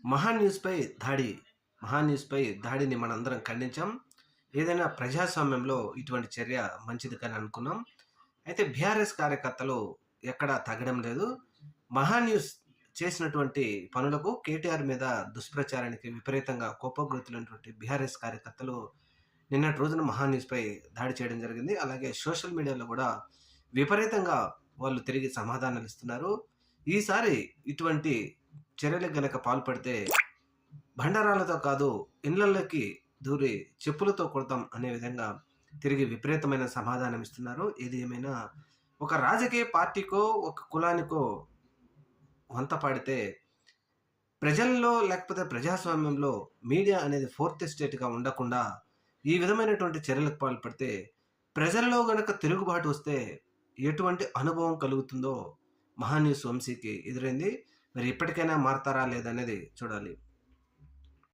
మహాన్యూస్‌పై దాడి. మహాన్యూస్‌పై దాడిని మనందరం ఖండించాం. ఏదైనా ప్రజాస్వామ్యంలో ఇటువంటి చర్య మంచిది కాని అనుకున్నాం. అయితే బీఆర్ఎస్ కార్యకర్తలు ఎక్కడా తగ్గడం లేదు. మహాన్యూస్ చేసినటువంటి పనులకు కేటీఆర్ మీద దుష్ప్రచారానికి విపరీతంగా కోపగ్రుతులైనటువంటి బీఆర్ఎస్ కార్యకర్తలు నిన్నటి రోజున మహాన్యూస్‌పై దాడి చేయడం జరిగింది. అలాగే సోషల్ మీడియాలో కూడా విపరీతంగా వాళ్ళు తిరిగి సమాధానాలు ఇస్తున్నారు. ఈసారి ఇటువంటి చర్యలకు గనక పాల్పడితే బండరాలతో కాదు ఇళ్లలోకి దూరి చెప్పులతో కొడతాం అనే విధంగా తిరిగి విపరీతమైన సమాధానం ఇస్తున్నారు. ఏది ఏమైనా ఒక రాజకీయ పార్టీకో, ఒక కులానికో వంత పాడితే ప్రజల్లో లేకపోతే ప్రజాస్వామ్యంలో మీడియా అనేది ఫోర్త్ ఎస్టేట్‌గా ఉండకుండా ఈ విధమైనటువంటి చర్యలకు పాల్పడితే ప్రజల్లో గనక తిరుగుబాటు వస్తే ఎటువంటి అనుభవం కలుగుతుందో మహాన్యూస్ వంశీకి ఎదురైంది. మరి ఇప్పటికైనా మారతారా లేదా అనేది చూడాలి.